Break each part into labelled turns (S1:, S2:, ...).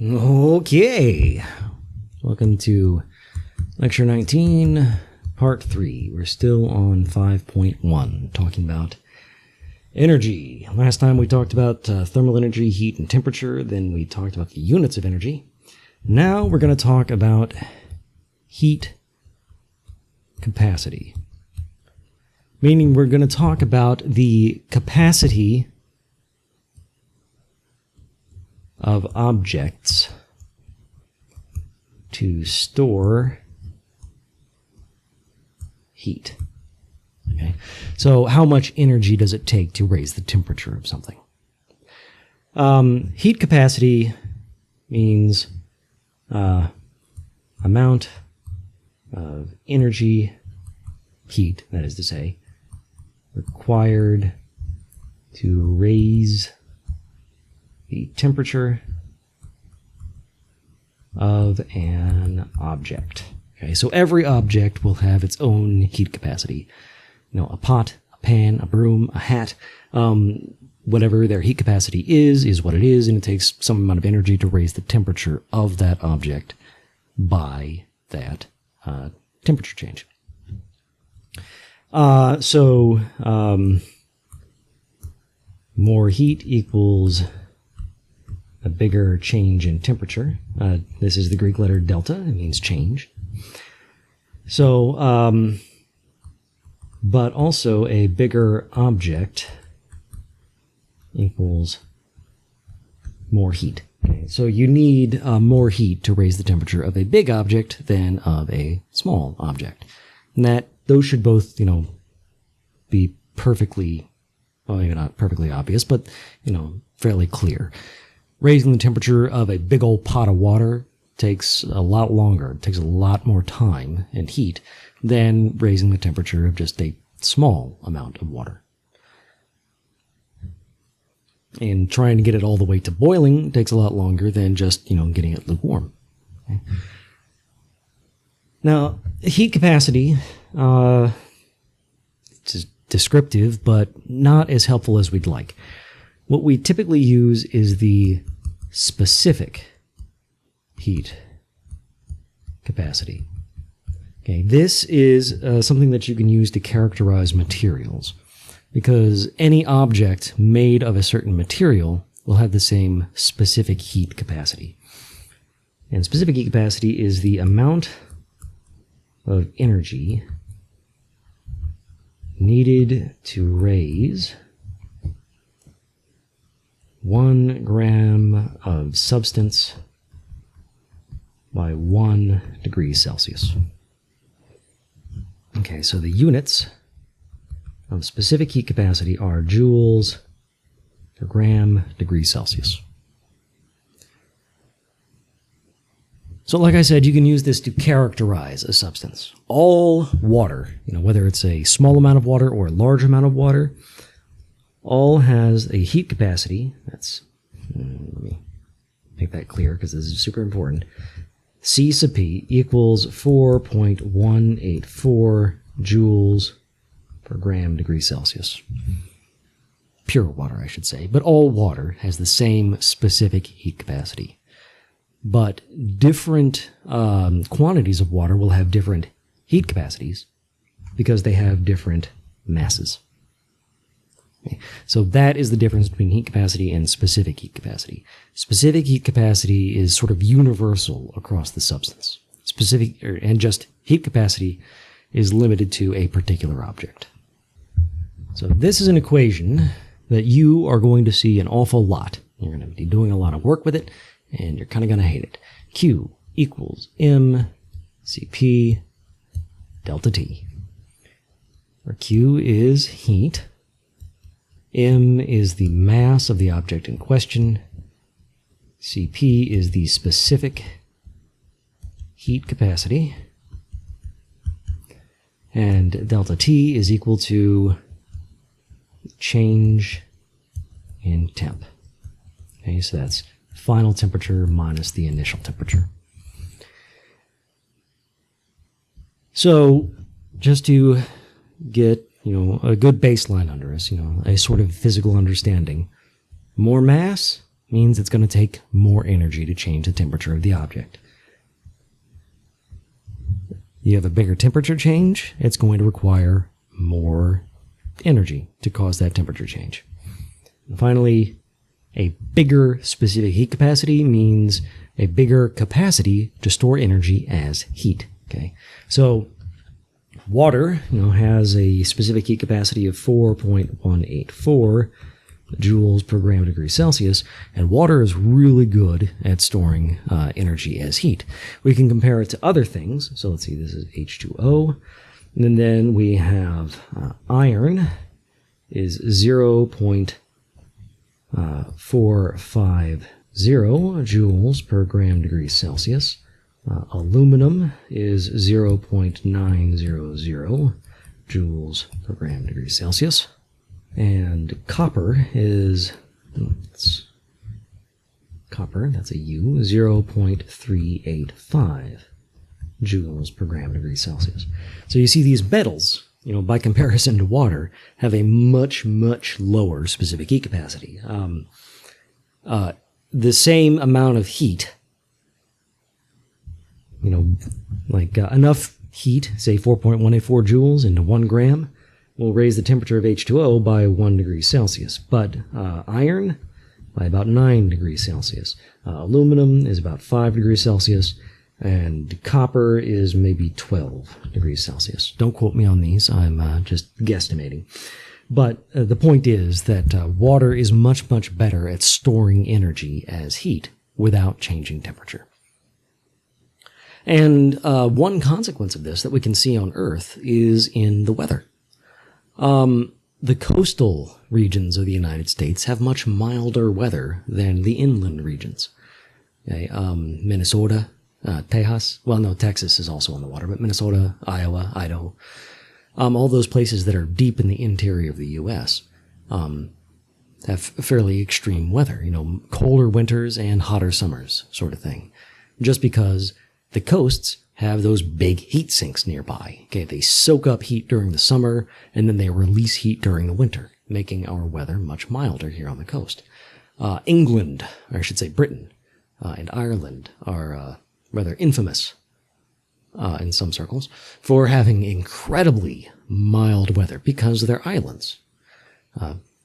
S1: Okay, welcome to Lecture 19, Part 3. We're still on 5.1, talking about energy. Last time we talked about thermal energy, heat, and temperature. Then we talked about the units of energy. Now we're going to talk about heat capacity. Meaning we're going to talk about the capacity of objects to store heat. Okay, so how much energy does it take to raise the temperature of something? Heat capacity means amount of energy, heat, that is to say, required to raise the temperature of an object. Okay, so every object will have its own heat capacity. You know, a pot, a pan, a broom, a hat, whatever their heat capacity is what it is, and it takes some amount of energy to raise the temperature of that object by that temperature change. More heat equals a bigger change in temperature. This is the Greek letter delta. It means change. So, but also a bigger object equals more heat. Okay, so you need more heat to raise the temperature of a big object than of a small object. And those should both, be perfectly, well, maybe not perfectly obvious, but, fairly clear. Raising the temperature of a big old pot of water takes a lot longer, it takes a lot more time and heat than raising the temperature of just a small amount of water. And trying to get it all the way to boiling takes a lot longer than just, getting it lukewarm. Okay. Now, heat capacity, it's descriptive, but not as helpful as we'd like. What we typically use is the specific heat capacity. Okay, this is something that you can use to characterize materials, because any object made of a certain material will have the same specific heat capacity. And specific heat capacity is the amount of energy needed to raise 1 gram of substance by 1 degree Celsius. Okay, so the units of specific heat capacity are joules per gram degree Celsius. So like I said, you can use this to characterize a substance. All water, whether it's a small amount of water or a large amount of water, all has a heat capacity. Let me make that clear because this is super important. C sub P equals 4.184 joules per gram degree Celsius. Pure water, I should say. But all water has the same specific heat capacity. But different quantities of water will have different heat capacities because they have different masses. Okay. So that is the difference between heat capacity and specific heat capacity. Specific heat capacity is sort of universal across the substance. And just heat capacity is limited to a particular object. So this is an equation that you are going to see an awful lot. You're going to be doing a lot of work with it, and you're kind of going to hate it. Q equals mCp delta T, where Q is heat, M is the mass of the object in question, Cp is the specific heat capacity, and delta T is equal to change in temp. Okay, so that's final temperature minus the initial temperature. So just to get a good baseline under us, a sort of physical understanding. More mass means it's going to take more energy to change the temperature of the object. You have a bigger temperature change, it's going to require more energy to cause that temperature change. And finally, a bigger specific heat capacity means a bigger capacity to store energy as heat. Okay, so water, has a specific heat capacity of 4.184 joules per gram degree Celsius, and water is really good at storing energy as heat. We can compare it to other things. So let's see, this is H2O, and then we have iron is 0.450 joules per gram degree Celsius. Aluminum is 0.900 joules per gram degree Celsius. And copper is, that's a U, 0.385 joules per gram degree Celsius. So you see these metals, by comparison to water, have a much, much lower specific heat capacity. The same amount of heat, enough heat, say 4.184 joules into 1 gram, will raise the temperature of H2O by 1 degree Celsius. But iron, by about 9 degrees Celsius. Aluminum is about 5 degrees Celsius. And copper is maybe 12 degrees Celsius. Don't quote me on these. I'm just guesstimating. But the point is that water is much, much better at storing energy as heat without changing temperature. And one consequence of this that we can see on Earth is in the weather. The coastal regions of the United States have much milder weather than the inland regions. Okay, Minnesota, Texas. Well, no, Texas is also on the water, but Minnesota, Iowa, Idaho, all those places that are deep in the interior of the U.S. Have fairly extreme weather, colder winters and hotter summers sort of thing. Just because the coasts have those big heat sinks nearby. Okay, they soak up heat during the summer, and then they release heat during the winter, making our weather much milder here on the coast. England, or I should say Britain, and Ireland are rather infamous in some circles for having incredibly mild weather because of their islands.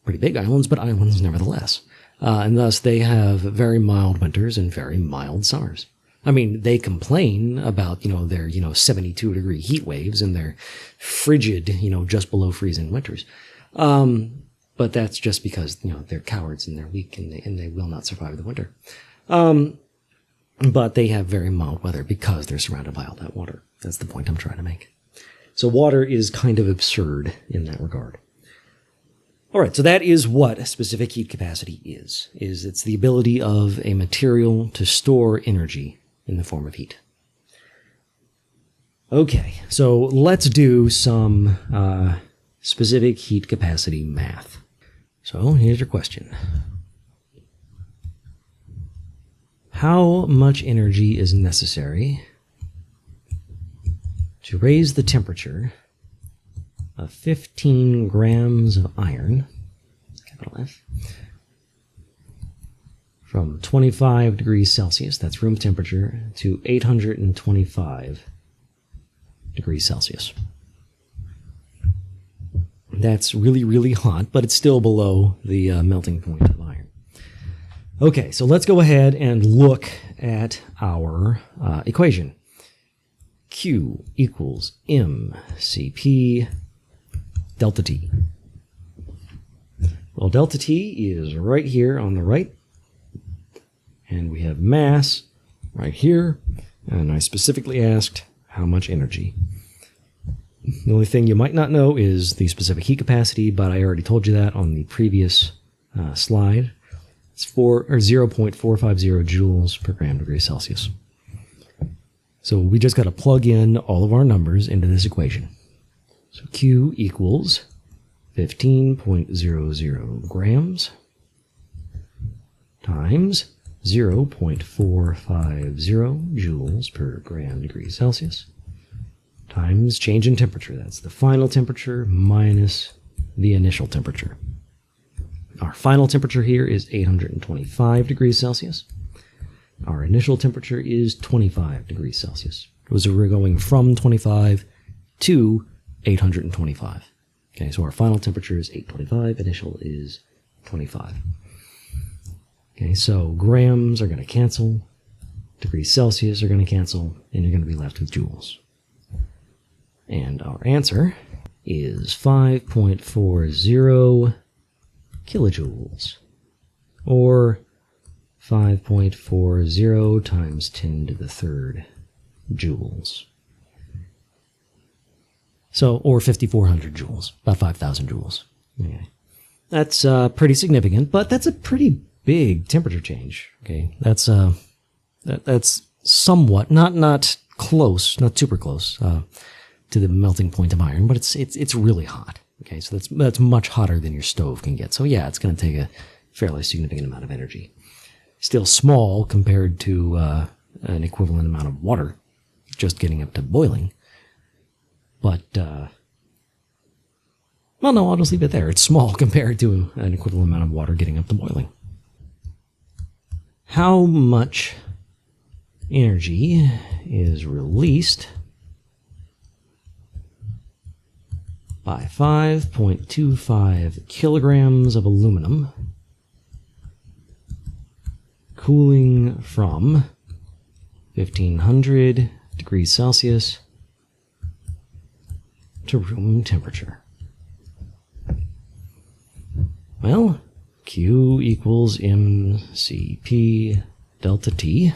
S1: Pretty big islands, but islands nevertheless. And thus they have very mild winters and very mild summers. I mean, they complain about, their, 72-degree heat waves and their frigid, just below freezing winters. But that's just because, they're cowards and they're weak and they will not survive the winter. But they have very mild weather because they're surrounded by all that water. That's the point I'm trying to make. So water is kind of absurd in that regard. All right, so that is what specific heat capacity is. It's the ability of a material to store energy in the form of heat. Okay, so let's do some specific heat capacity math. So here's your question. How much energy is necessary to raise the temperature of 15 grams of iron, capital F, from 25 degrees Celsius, that's room temperature, to 825 degrees Celsius? That's really, really hot, but it's still below the melting point of iron. Okay, so let's go ahead and look at our equation. Q equals mCp delta T. Well, delta T is right here on the right, and we have mass right here, and I specifically asked how much energy. The only thing you might not know is the specific heat capacity, but I already told you that on the previous slide. It's 0.450 joules per gram degree Celsius. So we just got to plug in all of our numbers into this equation. So Q equals 15.00 grams times 0.450 joules per gram degree Celsius times change in temperature. That's the final temperature minus the initial temperature. Our final temperature here is 825 degrees Celsius. Our initial temperature is 25 degrees Celsius. So we're going from 25 to 825. Okay, so our final temperature is 825, initial is 25. Okay, so grams are going to cancel, degrees Celsius are going to cancel, and you're going to be left with joules. And our answer is 5.40 kilojoules, or 5.40 times 10 to the third joules. So, or 5,400 joules, about 5,000 joules. Okay. That's pretty significant, but that's a pretty big temperature change. Okay, that's somewhat not close, not super close to the melting point of iron, but it's really hot. Okay, so that's much hotter than your stove can get. So yeah, it's going to take a fairly significant amount of energy. Still small compared to an equivalent amount of water just getting up to boiling. But, well, no, I'll just leave it there. It's small compared to an equivalent amount of water getting up to boiling. How much energy is released by 5.25 kilograms of aluminum cooling from 1500 degrees Celsius to room temperature? Well, Q equals mCp delta T.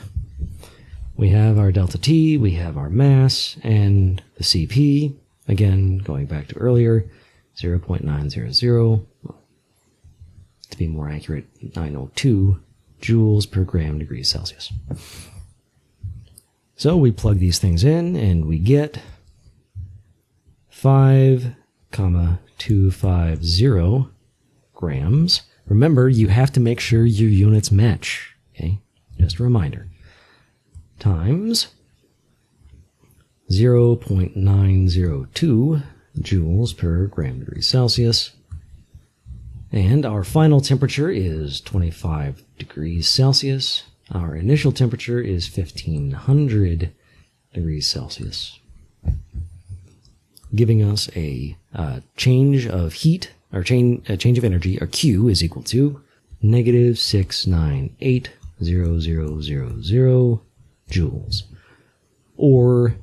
S1: We have our delta T, we have our mass, and the Cp, again, going back to earlier, 0.900, well, to be more accurate, 902 joules per gram degrees Celsius. So we plug these things in, and we get 5,250 grams. Remember, you have to make sure your units match. Okay, just a reminder. Times 0.902 joules per gram degree Celsius. And our final temperature is 25 degrees Celsius. Our initial temperature is 1500 degrees Celsius, giving us a change of heat, or a change of energy, or Q is equal to negative 698,000 joules, or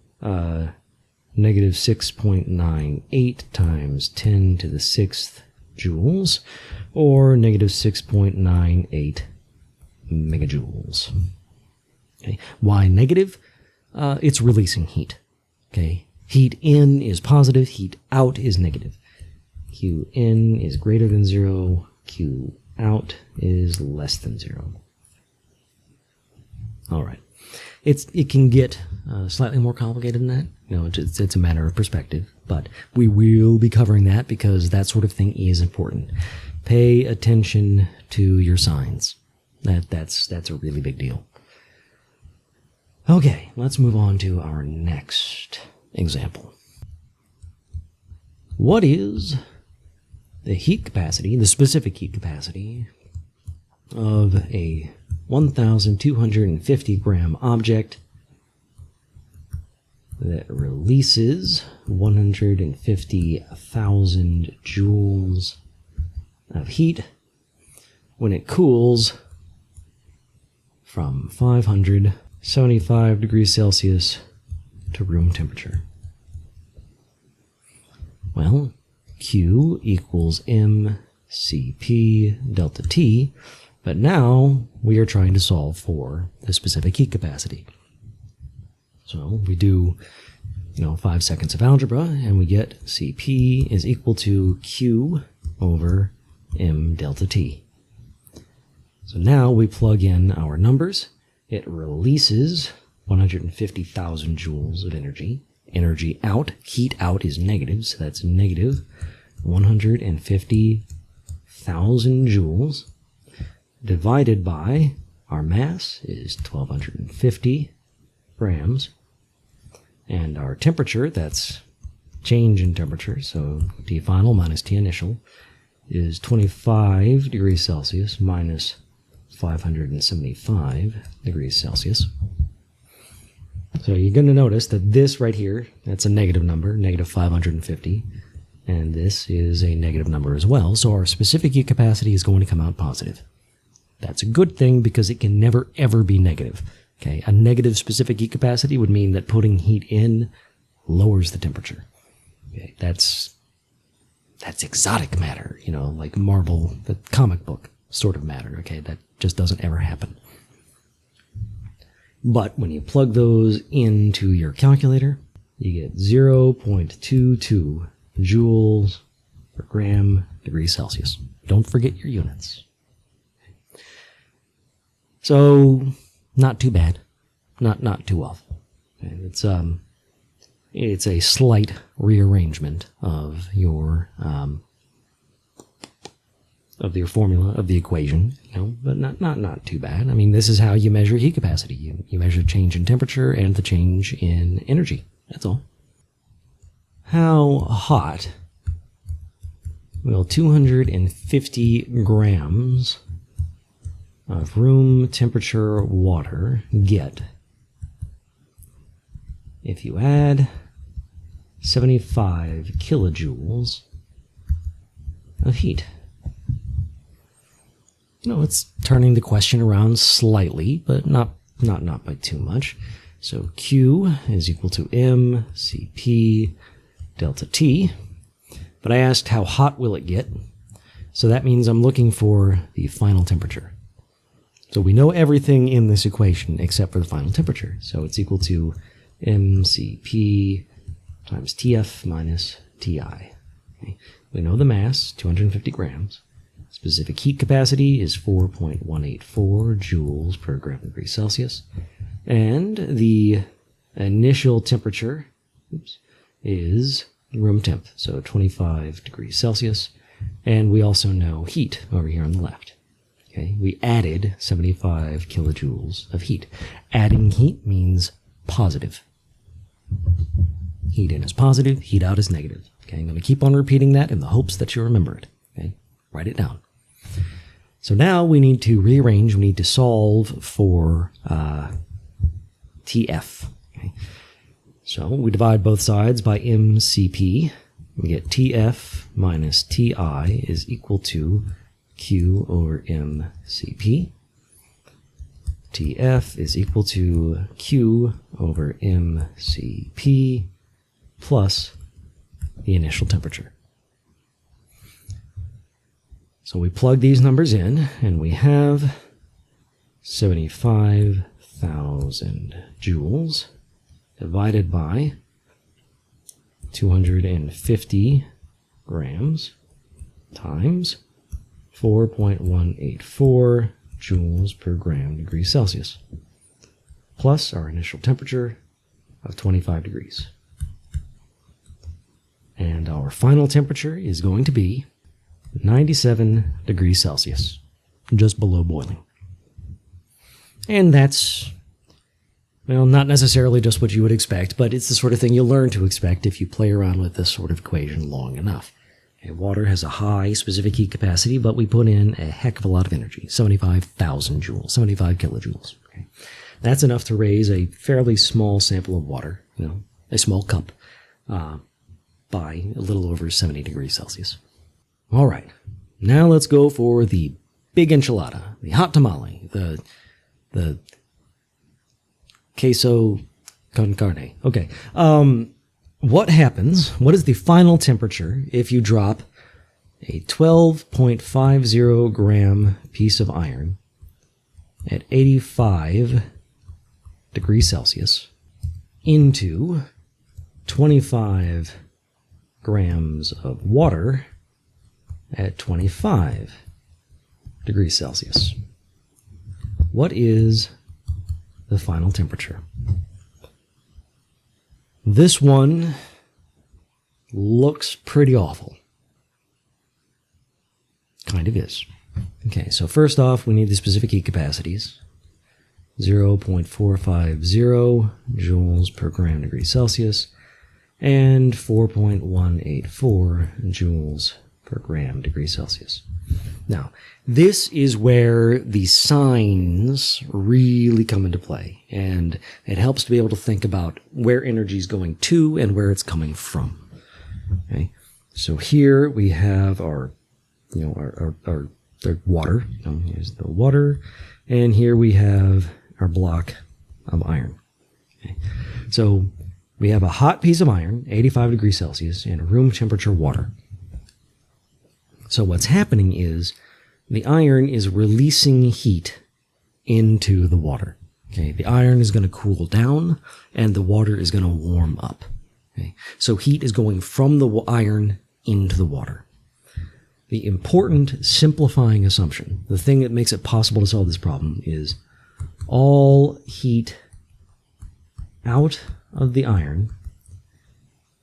S1: negative 6.98 times 10 to the sixth joules, or negative 6.98 megajoules. Okay. Why negative? It's releasing heat. Okay. Heat in is positive, heat out is negative. Q in is greater than 0, Q out is less than 0. All right. It can get slightly more complicated than that. You know, it's a matter of perspective, but we will be covering that because that sort of thing is important. Pay attention to your signs. That's a really big deal. Okay, let's move on to our next example. What is the heat capacity, the specific heat capacity of a 1,250 gram object that releases 150,000 joules of heat when it cools from 575 degrees Celsius to room temperature? Well, Q equals mCp delta T, but now we are trying to solve for the specific heat capacity. So we do, 5 seconds of algebra, and we get Cp is equal to Q over m delta T. So now we plug in our numbers. It releases 150,000 joules of energy. Energy out, heat out is negative, so that's negative 150,000 joules divided by our mass is 1,250 grams, and our temperature, that's change in temperature, so T final minus T initial, is 25 degrees Celsius minus 575 degrees Celsius. So you're going to notice that this right here, that's a negative number, negative 550. And this is a negative number as well. So our specific heat capacity is going to come out positive. That's a good thing because it can never, ever be negative. Okay, a negative specific heat capacity would mean that putting heat in lowers the temperature. Okay, that's exotic matter, you know, like Marvel, the comic book sort of matter. Okay, that just doesn't ever happen. But when you plug those into your calculator, you get 0.22 joules per gram degree Celsius. Don't forget your units. So, not too bad. Not too awful. It's a slight rearrangement of your formula, of the equation, you know, but not too bad. I mean, this is how you measure heat capacity. You measure change in temperature and the change in energy. That's all. How hot will 250 grams of room temperature water get if you add 75 kilojoules of heat? You know, it's turning the question around slightly, but not by too much. So Q is equal to mCp delta T. But I asked how hot will it get? So that means I'm looking for the final temperature. So we know everything in this equation except for the final temperature. So it's equal to mCp times Tf minus Ti. Okay. We know the mass, 250 grams. Specific heat capacity is 4.184 joules per gram degree Celsius. And the initial temperature is room temp, so 25 degrees Celsius. And we also know heat over here on the left. Okay, we added 75 kilojoules of heat. Adding heat means positive. Heat in is positive, heat out is negative. Okay, I'm going to keep on repeating that in the hopes that you remember it. Okay, write it down. So now we need to rearrange, we need to solve for TF. Okay. So we divide both sides by mCp. We get Tf minus Ti is equal to Q over mCp. Tf is equal to Q over mCp plus the initial temperature. So we plug these numbers in, and we have 75,000 joules divided by 250 grams times 4.184 joules per gram degree Celsius, plus our initial temperature of 25 degrees. And our final temperature is going to be 97 degrees Celsius, just below boiling. And that's, well, not necessarily just what you would expect, but it's the sort of thing you'll learn to expect if you play around with this sort of equation long enough. Okay, water has a high specific heat capacity, but we put in a heck of a lot of energy, 75,000 joules, 75 kilojoules. Okay. That's enough to raise a fairly small sample of water, you know, a small cup, by a little over 70 degrees Celsius. All right, now let's go for the big enchilada, the hot tamale, the queso con carne. Okay, what happens, what is the final temperature if you drop a 12.50 gram piece of iron at 85 degrees Celsius into 25 grams of water at 25 degrees Celsius? What is the final temperature? This one looks pretty awful. Kind of is. Okay, so first off, we need the specific heat capacities. 0.450 joules per gram degree Celsius and 4.184 joules per gram degree Celsius. Now, this is where the signs really come into play, and it helps to be able to think about where energy is going to and where it's coming from. Okay, so here we have our water. Here's the water, and here we have our block of iron. Okay, so we have a hot piece of iron, 85 degrees Celsius, and room temperature water. So what's happening is the iron is releasing heat into the water. Okay, the iron is going to cool down and the water is going to warm up. Okay, so heat is going from the iron into the water. The important simplifying assumption, the thing that makes it possible to solve this problem, is all heat out of the iron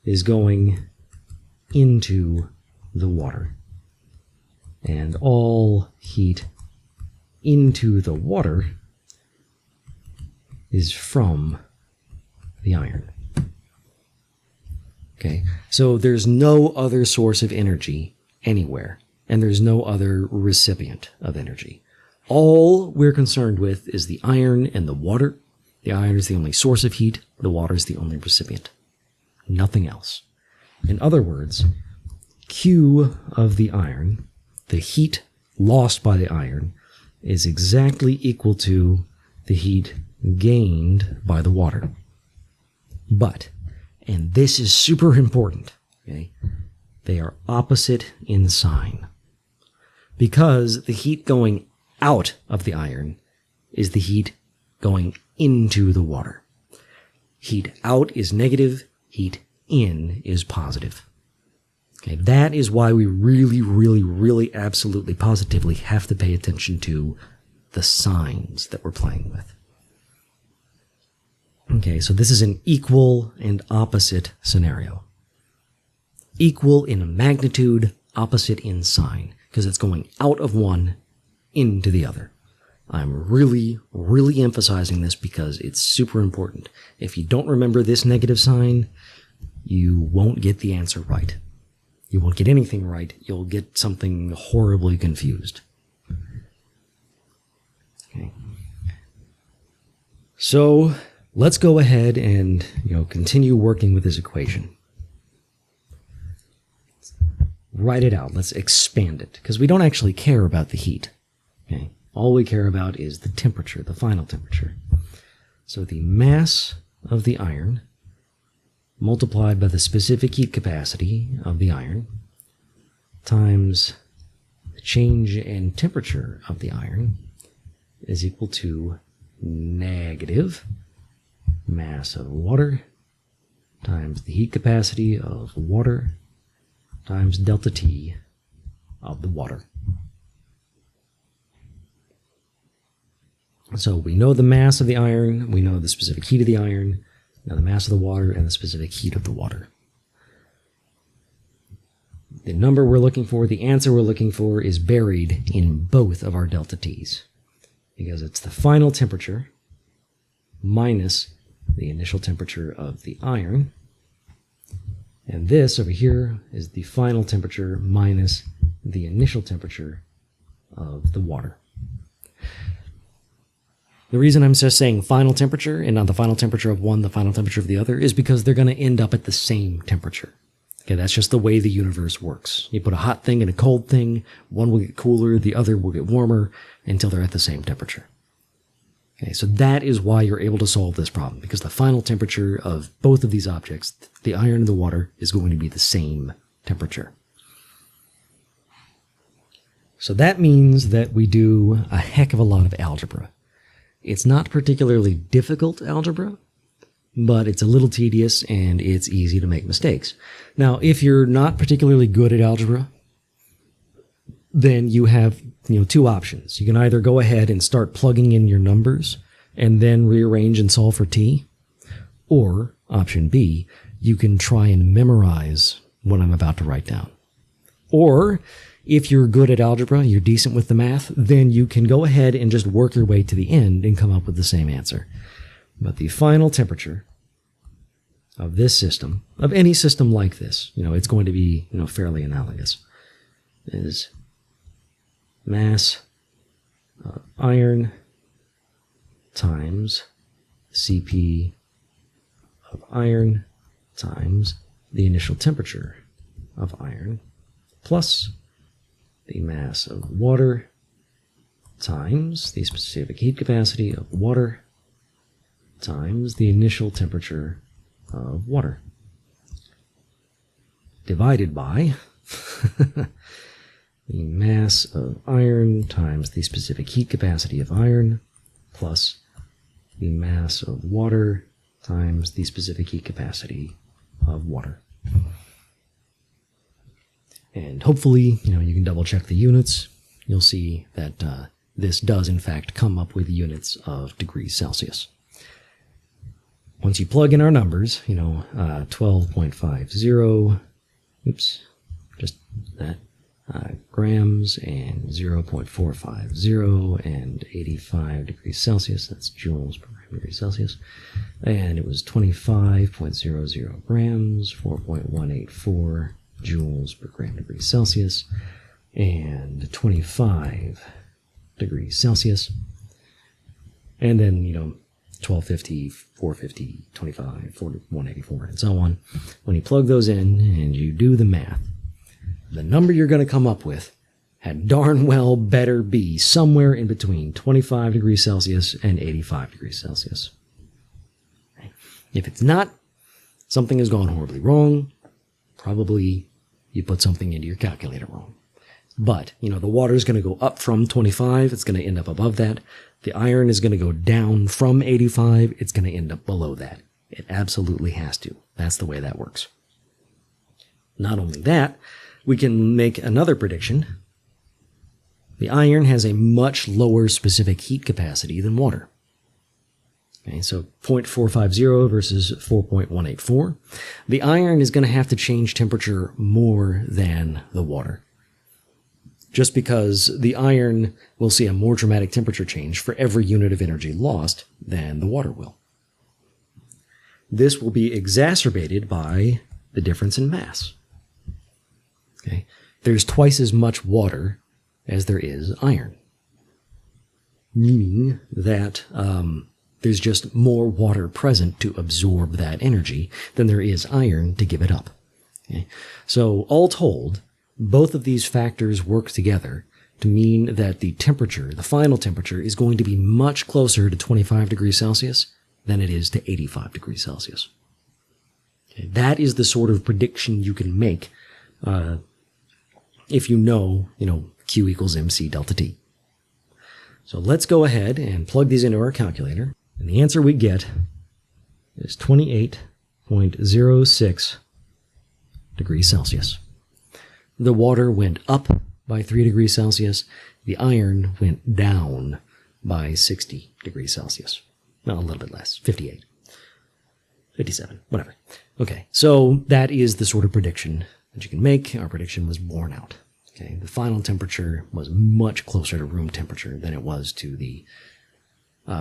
S1: is going into the water. And all heat into the water is from the iron. Okay, so there's no other source of energy anywhere, and there's no other recipient of energy. All we're concerned with is the iron and the water. The iron is the only source of heat, the water is the only recipient. Nothing else. In other words, Q of the iron, the heat lost by the iron, is exactly equal to the heat gained by the water. But, and this is super important, okay, they are opposite in sign. Because the heat going out of the iron is the heat going into the water. Heat out is negative, heat in is positive. Okay, that is why we really absolutely positively have to pay attention to the signs that we're playing with. Okay, so this is an equal and opposite scenario. Equal in magnitude, opposite in sign, because it's going out of one into the other. I'm really emphasizing this because it's super important. If you don't remember this negative sign, you won't get the answer right. You won't get anything right. You'll get something horribly confused. Okay. So let's go ahead and continue working with this equation. Write it out. Let's expand it, because we don't actually care about the heat. Okay. All we care about is the temperature, the final temperature. So the mass of the iron multiplied by the specific heat capacity of the iron times the change in temperature of the iron is equal to negative mass of water times the heat capacity of water times delta T of the water. So we know the mass of the iron, we know the specific heat of the iron, now the mass of the water and the specific heat of the water. The number we're looking for, the answer we're looking for, is buried in both of our delta T's, because it's the final temperature minus the initial temperature of the iron, and this over here is the final temperature minus the initial temperature of the water. The reason I'm just saying final temperature and not the final temperature of one, the final temperature of the other, is because they're going to end up at the same temperature. Okay, that's just the way the universe works. You put a hot thing and a cold thing, one will get cooler, the other will get warmer, until they're at the same temperature. Okay, so that is why you're able to solve this problem, because the final temperature of both of these objects, the iron and the water, is going to be the same temperature. So that means that we do a heck of a lot of algebra. It's not particularly difficult algebra, but it's a little tedious and it's easy to make mistakes. Now, if you're not particularly good at algebra, then you have two options. You can either go ahead and start plugging in your numbers and then rearrange and solve for t, or option B, you can try and memorize what I'm about to write down. Or if you're good at algebra, you're decent with the math, then you can go ahead and just work your way to the end and come up with the same answer. But the final temperature of this system, of any system like this, it's going to be, fairly analogous. is mass of iron times Cp of iron times the initial temperature of iron plus the mass of water times the specific heat capacity of water times the initial temperature of water, divided by the mass of iron times the specific heat capacity of iron plus the mass of water times the specific heat capacity of water. And hopefully, you can double check the units. You'll see that this does in fact come up with units of degrees Celsius. Once you plug in our numbers, 12.50, just that, grams and 0.450 and 85 degrees Celsius, that's joules per gram degree Celsius, and it was 25.00 grams, 4.184 joules per gram degree Celsius, and 25 degrees Celsius, and then, 1250, 450, 25, 40, 184, and so on. When you plug those in and you do the math, the number you're going to come up with had darn well better be somewhere in between 25 degrees Celsius and 85 degrees Celsius. If it's not, something has gone horribly wrong. Probably you put something into your calculator wrong. But, the water is going to go up from 25. It's going to end up above that. The iron is going to go down from 85. It's going to end up below that. It absolutely has to. That's the way that works. Not only that, we can make another prediction. The iron has a much lower specific heat capacity than water. Okay, so 0.450 versus 4.184. The iron is going to have to change temperature more than the water, just because the iron will see a more dramatic temperature change for every unit of energy lost than the water will. This will be exacerbated by the difference in mass. Okay, there's twice as much water as there is iron, meaning that there's just more water present to absorb that energy than there is iron to give it up. Okay? So all told, both of these factors work together to mean that the temperature, the final temperature, is going to be much closer to 25 degrees Celsius than it is to 85 degrees Celsius. Okay? That is the sort of prediction you can make if you know, Q equals MC delta T. So let's go ahead and plug these into our calculator. And the answer we get is 28.06 degrees Celsius. The water went up by 3 degrees Celsius. The iron went down by 60 degrees Celsius. Well, a little bit less, 58, 57, whatever. Okay, so that is the sort of prediction that you can make. Our prediction was borne out. Okay, the final temperature was much closer to room temperature than it was to the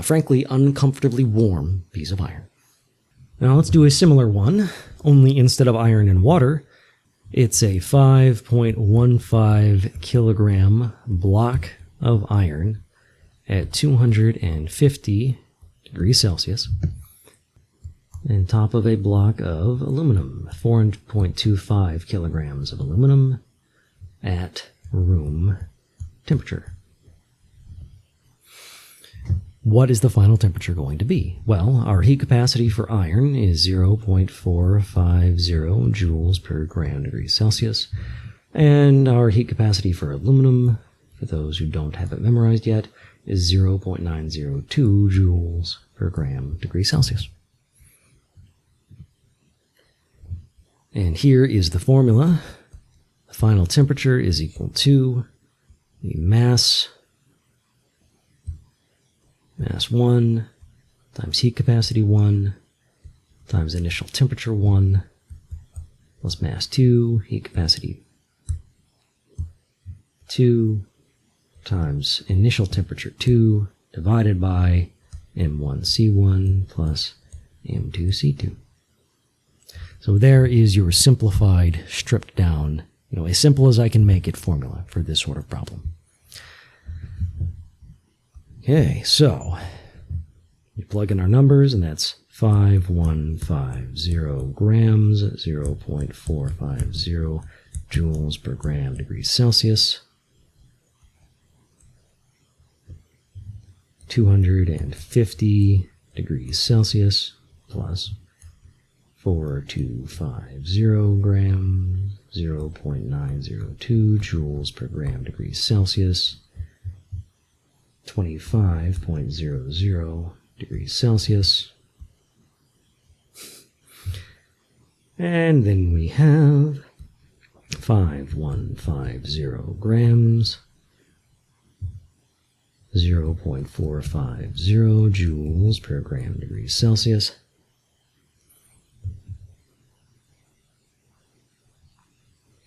S1: frankly, uncomfortably warm piece of iron. Now let's do a similar one, only instead of iron and water, it's a 5.15 kilogram block of iron at 250 degrees Celsius, and top of a block of aluminum, 4.25 kilograms of aluminum at room temperature. What is the final temperature going to be? Well, our heat capacity for iron is 0.450 joules per gram degree Celsius, and our heat capacity for aluminum, for those who don't have it memorized yet, is 0.902 joules per gram degree Celsius. And here is the formula. The final temperature is equal to the mass 1 times heat capacity 1 times initial temperature 1 plus mass 2, heat capacity 2 times initial temperature 2 divided by M1C1 plus M2C2. So there is your simplified, stripped down as simple as I can make it formula for this sort of problem. Okay, so we plug in our numbers, and that's 5150 grams, 0.450 joules per gram degrees Celsius, 250 degrees Celsius plus 4250 grams, 0.902 joules per gram degrees Celsius, 25.00 degrees Celsius. And then we have 5150 grams, 0.450 joules per gram degrees Celsius,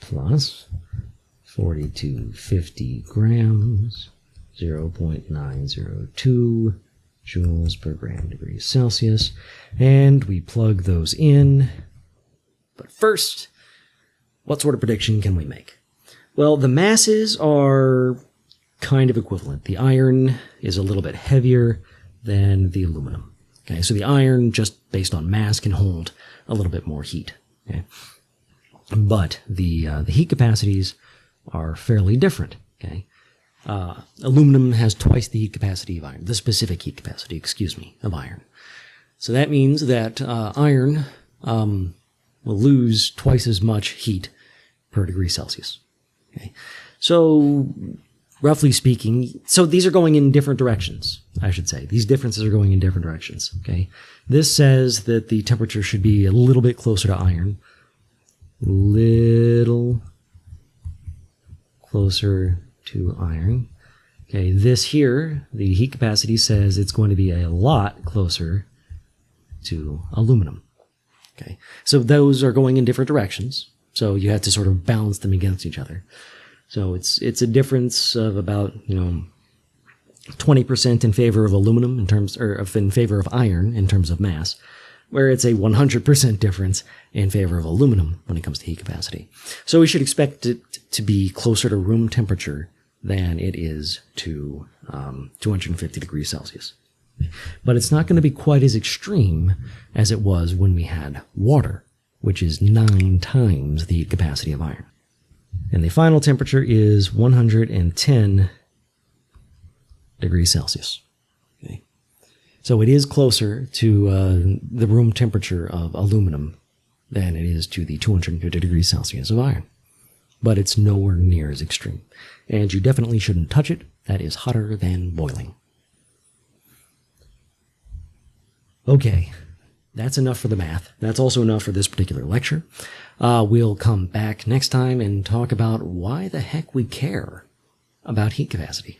S1: plus 4250 grams, 0.902 joules per gram degrees Celsius, and we plug those in. But first, what sort of prediction can we make? Well, the masses are kind of equivalent. The iron is a little bit heavier than the aluminum. Okay, so the iron, just based on mass, can hold a little bit more heat. Okay, but the heat capacities are fairly different. Okay, aluminum has twice the heat capacity of iron, the specific heat capacity, of iron. So that means that iron will lose twice as much heat per degree Celsius. Okay, so roughly speaking, so these are going in different directions, I should say. These differences are going in different directions. Okay, this says that the temperature should be a little bit closer to iron, little closer to iron. Okay, this here, the heat capacity says it's going to be a lot closer to aluminum. Okay, so those are going in different directions. So you have to sort of balance them against each other. So it's a difference of about 20% in favor of aluminum in favor of iron in terms of mass, where it's a 100% difference in favor of aluminum when it comes to heat capacity. So we should expect it to be closer to room temperature than it is to 250 degrees Celsius. But it's not going to be quite as extreme as it was when we had water, which is 9 times the heat capacity of iron. And the final temperature is 110 degrees Celsius. Okay. So it is closer to the room temperature of aluminum than it is to the 250 degrees Celsius of iron. But it's nowhere near as extreme. And you definitely shouldn't touch it. That is hotter than boiling. Okay, that's enough for the math. That's also enough for this particular lecture. We'll come back next time and talk about why the heck we care about heat capacity.